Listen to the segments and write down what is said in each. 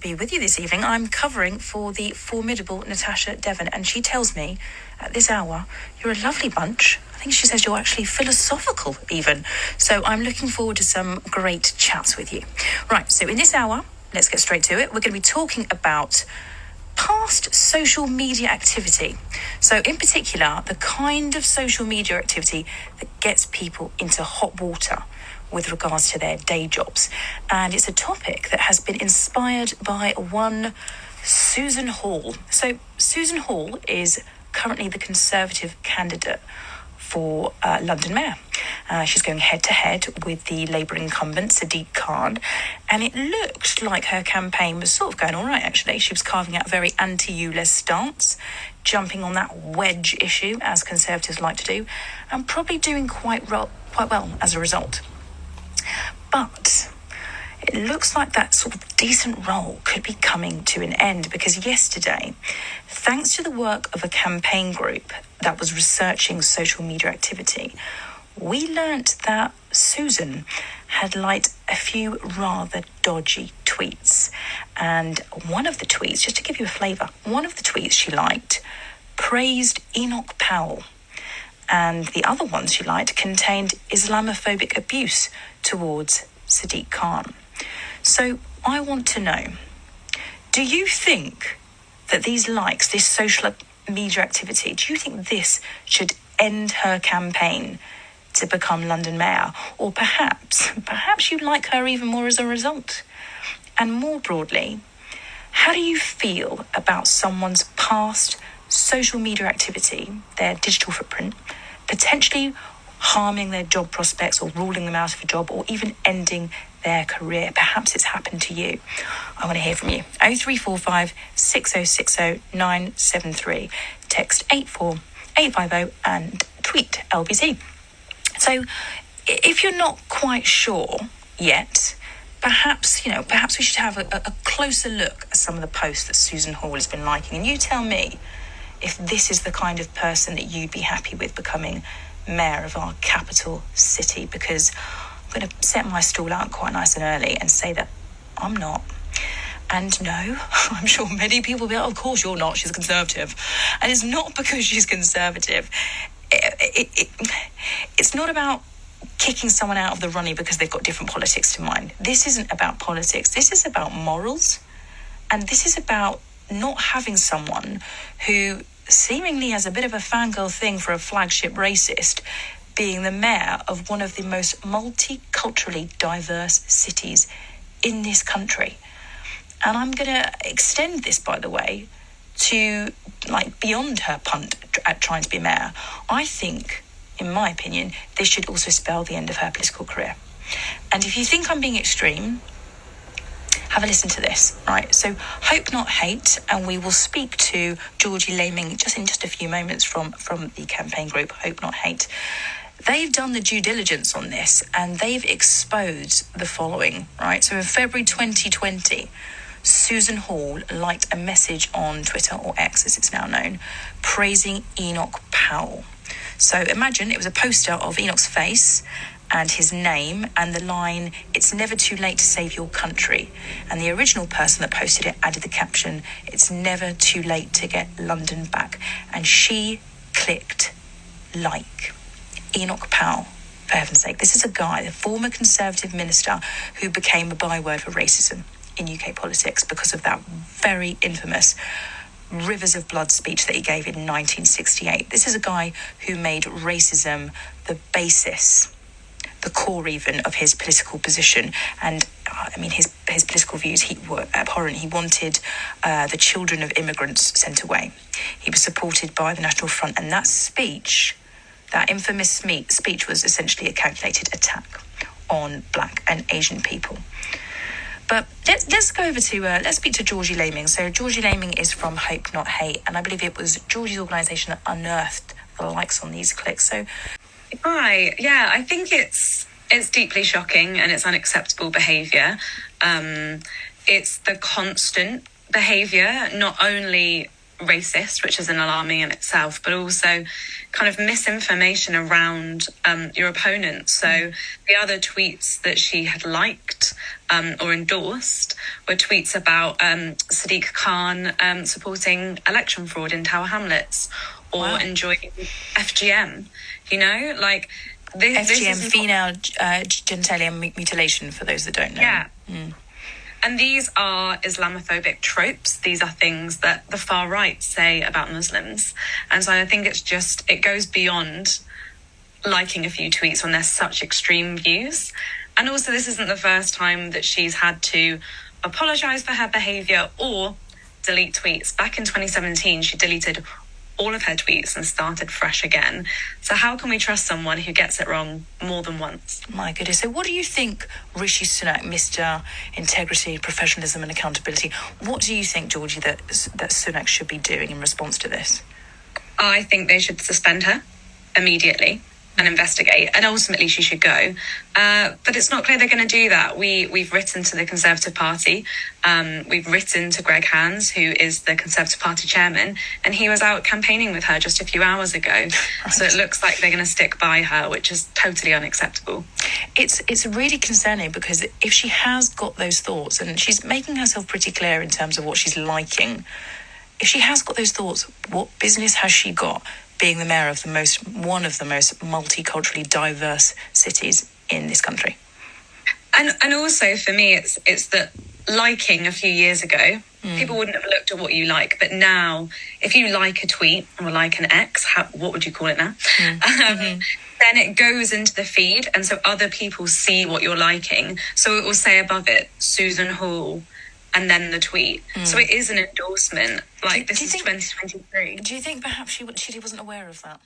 be with you this evening. I'm covering for the formidable Natasha Devon, and she tells me at this hour, you're a lovely bunch. I think she says you're actually philosophical even. So I'm looking forward to some great chats with you. Right, so in this hour, let's get straight to it. We're going to be talking about past social media activity. So in particular, the kind of social media activity that gets people into hot water with regards to their day jobs. And it's a topic that has been inspired by one Susan Hall. So Susan Hall is currently the Conservative candidate for London Mayor. She's going head-to-head with the Labour incumbent, Sadiq Khan, and it looked like her campaign was sort of going all right, actually. She was carving out a very anti-ULEZ stance, jumping on that wedge issue, as Conservatives like to do, and probably doing quite well as a result. But it looks like that sort of decent role could be coming to an end, because yesterday, thanks to the work of a campaign group that was researching social media activity, we learnt that Susan had liked a few rather dodgy tweets. And one of the tweets, just to give you a flavour, one of the tweets she liked praised Enoch Powell. And the other ones she liked contained Islamophobic abuse towards Sadiq Khan. So I want to know, do you think that these likes, this social media activity, do you think this should end her campaign to become London Mayor? Or perhaps you like her even more as a result? And more broadly, how do you feel about someone's past social media activity, their digital footprint, potentially harming their job prospects or ruling them out of a job or even ending their career? Perhaps it's happened to you. I want to hear from you. 0345 6060 973. Text 84850 and tweet LBC. So if you're not quite sure yet, perhaps we should have a closer look at some of the posts that Susan Hall has been liking. And you tell me if this is the kind of person that you'd be happy with becoming mayor of our capital city, because I'm going to set my stall out quite nice and early and say that I'm not. And no, I'm sure many people will be like, of course you're not, she's Conservative. And it's not because she's Conservative. It's not about kicking someone out of the running because they've got different politics to mine. This isn't about politics. This is about morals. And this is about not having someone who seemingly has a bit of a fangirl thing for a flagship racist being the mayor of one of the most multiculturally diverse cities in this country. And I'm going to extend this, by the way, to beyond her punt at trying to be mayor. I think, in my opinion, this should also spell the end of her political career. And if you think I'm being extreme, have a listen to this, right? So, hope not hate, and we will speak to Georgie Laming in just a few moments from the campaign group, Hope Not Hate. They've done the due diligence on this, and they've exposed the following, right? So in February 2020, Susan Hall liked a message on Twitter, or X as it's now known, praising Enoch Powell. So imagine it was a poster of Enoch's face and his name and the line, "It's never too late to save your country." And the original person that posted it added the caption, "It's never too late to get London back." And she clicked like. Enoch Powell, for heaven's sake. This is a guy, a former Conservative minister who became a byword for racism in UK politics because of that very infamous Rivers of Blood speech that he gave in 1968. This is a guy who made racism the basis, the core even, of his political position. And his political views were abhorrent. He wanted the children of immigrants sent away. He was supported by the National Front, and that speech, that infamous speech, was essentially a calculated attack on Black and Asian people. But let's go over to, let's speak to Georgie Laming. So Georgie Laming is from Hope Not Hate, and I believe it was Georgie's organisation that unearthed the likes on these clicks. So, hi, yeah, I think it's deeply shocking and it's unacceptable behaviour. It's the constant behaviour, not only racist, which is an alarming in itself, but also kind of misinformation around your opponent. So the other tweets that she had liked or endorsed were tweets about Sadiq Khan supporting election fraud in Tower Hamlets, or enjoying FGM. You know, like this FGM, female genitalia mutilation, for those that don't know. Yeah. And these are Islamophobic tropes. These are things that the far right say about Muslims. And so I think it goes beyond liking a few tweets when there's such extreme views. And also, this isn't the first time that she's had to apologise for her behaviour or delete tweets. Back in 2017, she deleted all of her tweets and started fresh again. So how can we trust someone who gets it wrong more than once? My goodness. So what do you think Rishi Sunak, Mr. Integrity, Professionalism and Accountability, what do you think, Georgie, that Sunak should be doing in response to this? I think they should suspend her immediately and investigate, and ultimately she should go. But it's not clear they're going to do that. We've written to the Conservative Party. We've written to Greg Hands, who is the Conservative Party chairman, and he was out campaigning with her just a few hours ago. Right. So it looks like they're going to stick by her, which is totally unacceptable. It's really concerning, because if she has got those thoughts, and she's making herself pretty clear in terms of what she's liking, if she has got those thoughts, what business has she got being the mayor of one of the most multiculturally diverse cities in this country? And also for me, it's that liking a few years ago, people wouldn't have looked at what you like, but now if you like a tweet or like an X, what would you call it now? Then it goes into the feed, and so other people see what you're liking. So it will say above it, Susan Hall, and then the tweet. So it is an endorsement. This is 2023. Do you think perhaps she wasn't aware of that?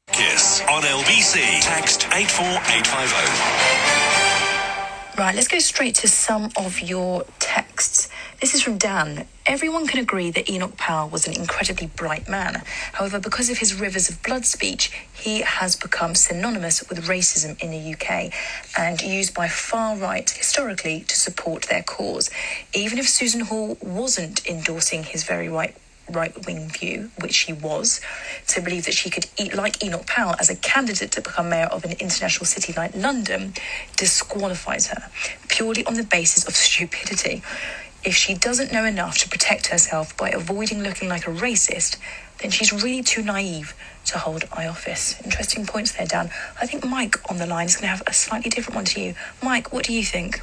Kiss on LBC. Text 84850. Right, let's go straight to some of your texts. This is from Dan. Everyone can agree that Enoch Powell was an incredibly bright man. However, because of his rivers of blood speech, he has become synonymous with racism in the UK and used by far right historically to support their cause. Even if Susan Hall wasn't endorsing his very right-wing view, which she was, to believe that she could like Enoch Powell as a candidate to become mayor of an international city like London disqualifies her purely on the basis of stupidity. If she doesn't know enough to protect herself by avoiding looking like a racist, then she's really too naive to hold high office. Interesting points there, Dan. I think Mike on the line is going to have a slightly different one to you. Mike, what do you think?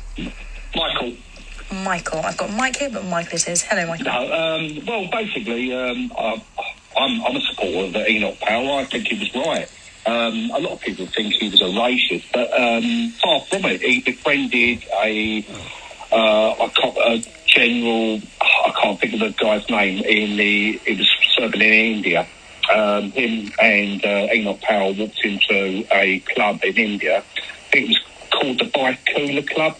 Michael. I've got Mike here, but Michael it is. Hello, Michael. No, well, basically, I'm a supporter of Enoch Powell. I think he was right. A lot of people think he was a racist, but far from it. He befriended a general, I can't think of the guy's name, he was serving in India. Him and Enoch Powell walked into a club in India. I think it was called the Bicular Club.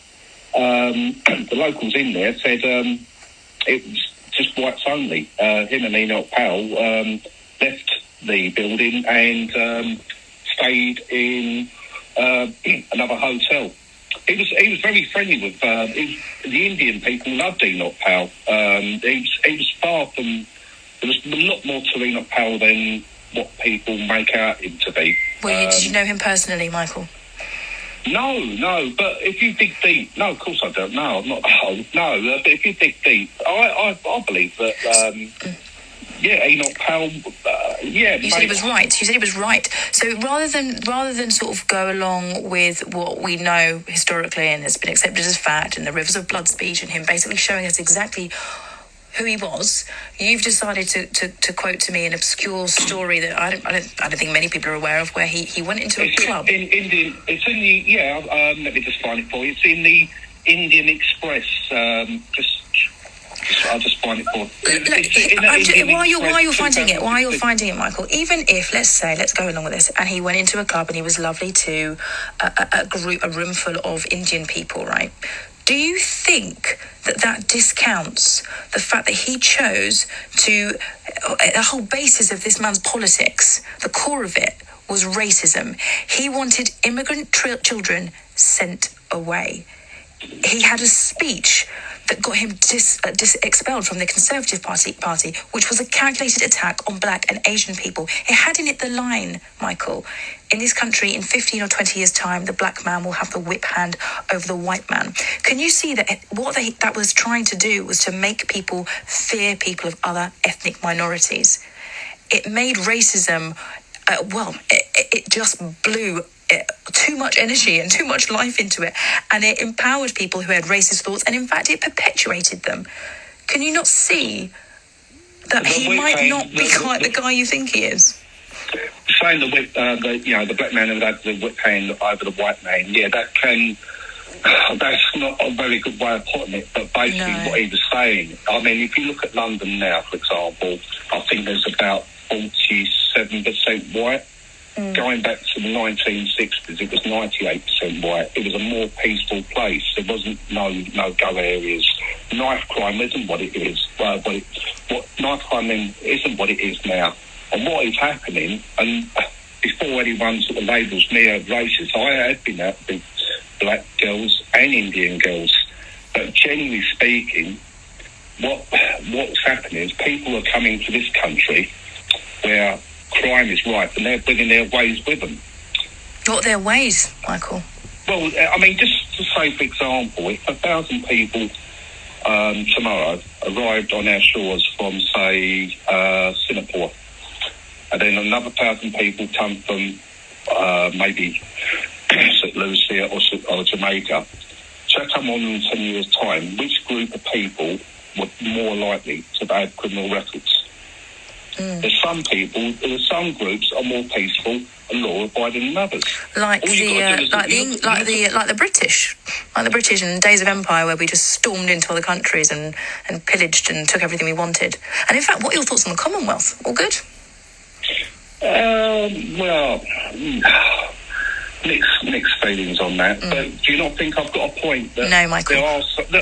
The locals in there said it was just whites only. Him and Enoch Powell left the building and stayed in another hotel. He was very friendly with the Indian people. Loved Enoch Powell. He was far from. There was a lot more to Enoch Powell than what people make out him to be. Did you know him personally, Michael? No, but if you dig deep... No, of course I don't. No, I'm not... Oh, no, but if you dig deep, I believe that... Enoch Powell... You said he was right. You said he was right. So rather than sort of go along with what we know historically and has been accepted as fact, and the rivers of blood speech, and him basically showing us exactly who he was, you've decided to quote to me an obscure story that I don't think many people are aware of, where he went into a club. Let me just find it for you. It's in the Indian Express. I'll just find it for you. While you're finding it, Michael, even if, let's go along with this, and he went into a club and he was lovely to a room full of Indian people, right? Do you think that discounts the fact that he chose to, the whole basis of this man's politics, the core of it was racism. He wanted immigrant children sent away. He had a speech that got him expelled from the Conservative Party, which was a calculated attack on black and Asian people. It had in it the line, Michael, in this country, in 15 or 20 years' time, the black man will have the whip hand over the white man. Can you see that what that was trying to do was to make people fear people of other ethnic minorities? It made racism, it just blew too much energy and too much life into it, and it empowered people who had racist thoughts, and in fact it perpetuated them. Can you not see that he might not be quite the guy you think he is? Saying the black man would have the whip hand over the white man, that's not a very good way of putting it, but basically what he was saying, I mean, if you look at London now, for example, I think there's about 47% white. Going back to the 1960s, it was 98% white. It was a more peaceful place. There wasn't no go areas. Knife crime isn't what it is. Knife crime isn't what it is now. And what is happening, and before anyone sort of labels me a racist, I have been out with black girls and Indian girls. But generally speaking, what's happening is people are coming to this country where crime is rife, and they're bringing their ways with them. What are their ways, Michael? Well, I mean, just to say, for example, if 1,000 people tomorrow arrived on our shores from, say, Singapore, and then another 1,000 people come from maybe St. Lucia or Jamaica, check them on in 10 years' time, which group of people were more likely to have criminal records? There's some groups are more peaceful and law-abiding than others. Like the British in days of empire, where we just stormed into other countries and pillaged and took everything we wanted. And in fact, what are your thoughts on the Commonwealth? All good? Mixed feelings on that. But do you not think I've got a point? That no, Michael.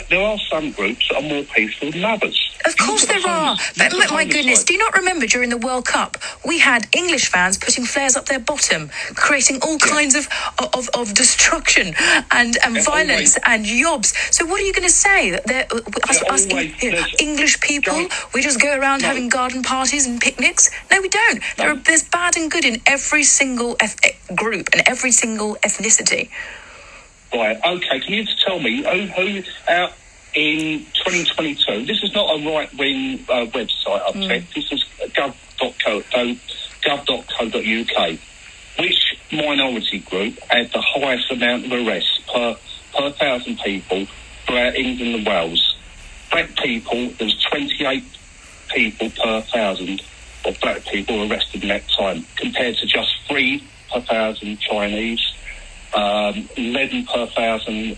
There are some groups that are more peaceful than others. Of course there are. But my goodness, do you not remember during the World Cup, we had English fans putting flares up their bottom, creating all kinds of destruction and violence and yobs. So what are you going to say? That us English people, we just go around having garden parties and picnics? No, we don't. There's bad and good in every single group and every single ethnicity. Right, okay. Can you tell me who out in 2022, this is not a right-wing website I've checked, this is gov.co.uk. Which minority group had the highest amount of arrests per 1,000 people throughout England and Wales? Black people, there's 28 people per 1,000 of black people arrested in that time, compared to just 3 per 1,000 Chinese, 11 per 1,000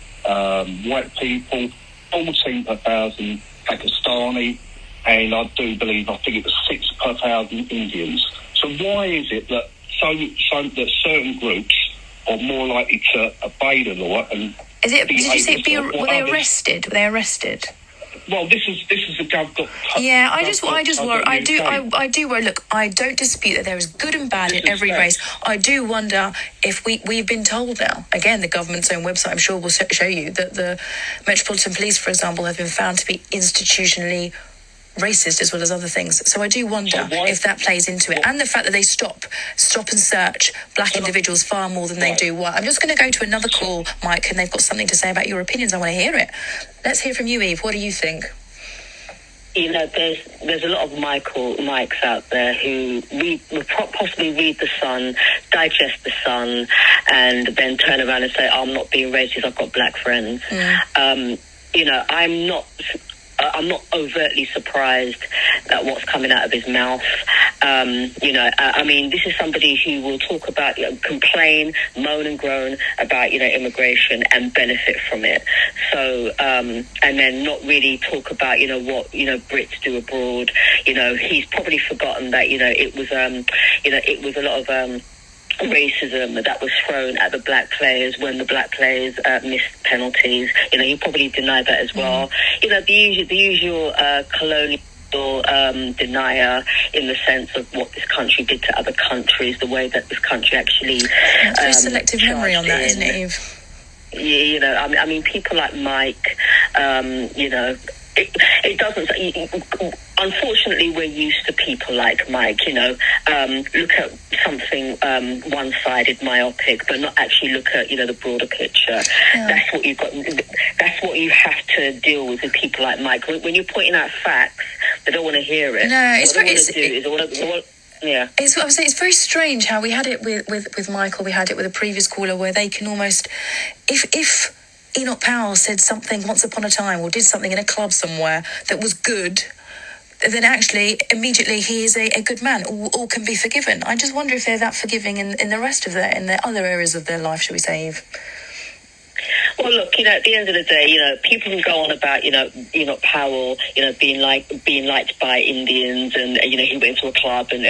white people, 14 per 1,000 Pakistani, and I think it was 6 per 1,000 Indians. So why is it that that certain groups are more likely to obey the law and did you say were they arrested? Were they arrested? Well, this is a gov. Yeah, I do worry. Look, I don't dispute that there is good and bad in every race. I do wonder if we've been told now. Again, the government's own website, I'm sure, will show you that the Metropolitan Police, for example, have been found to be institutionally racist as well as other things. So I do wonder if that plays into it, and the fact that they stop and search black individuals far more than they do white. I'm just going to go to another call, Mike, and they've got something to say about your opinions. I want to hear it. Let's hear from you, Eve. What do you think? You know, there's a lot of Mikes out there who will possibly read The Sun, digest The Sun, and then turn around and say, I'm not being racist, I've got black friends. You know, I'm not overtly surprised at what's coming out of his mouth. I mean, this is somebody who will talk about, complain, moan and groan about, immigration and benefit from it. So, and then not really talk about, what, Brits do abroad. He's probably forgotten that, it was a lot of, racism that was thrown at the black players when the black players missed penalties. He probably denied that as well. The usual colonial denier in the sense of what this country did to other countries, the way that this country actually very selective memory on that, isn't it, Eve? You know, I mean, people like Mike, you know, it doesn't. Unfortunately, we're used to people like Mike. You know, look at something one-sided, myopic, but not actually look at the broader picture. Yeah. That's what you've got. That's what you have to deal with people like Mike. When you're pointing out facts, they don't want to hear it. No, it's yeah. It's what I was saying. It's very strange how we had it with Michael. We had it with a previous caller where they can almost, if Enoch Powell said something once upon a time or did something in a club somewhere that was good, then actually immediately he is a good man. All can be forgiven. I just wonder if they're that forgiving in the rest of in the other areas of their life, shall we say, Eve? Well, look, at the end of the day, people can go on about, Enoch Powell, being liked by Indians, and he went to a club and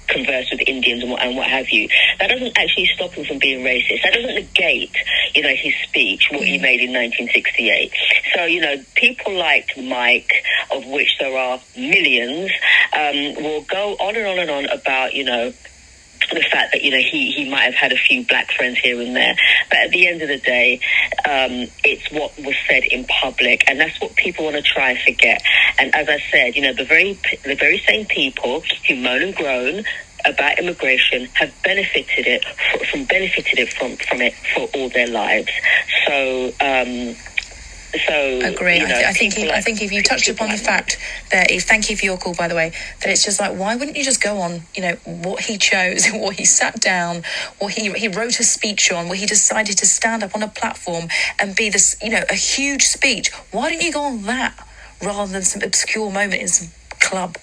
converse with Indians and what have you. That doesn't actually stop him from being racist. That doesn't negate, his speech, what he made in 1968. So, people like Mike, of which there are millions, will go on and on and on about, the fact that he might have had a few black friends here and there, but at the end of the day, it's what was said in public, and that's what people want to try and forget. And as I said, the very same people who moan and groan about immigration have benefited from it for all their lives. So. Agree. I think if you touched upon the fact that, thank you for your call, by the way, that it's just like, why wouldn't you just go on, what he chose, what he sat down, what he wrote a speech on, what he decided to stand up on a platform and be this, a huge speech. Why don't you go on that rather than some obscure moment in some club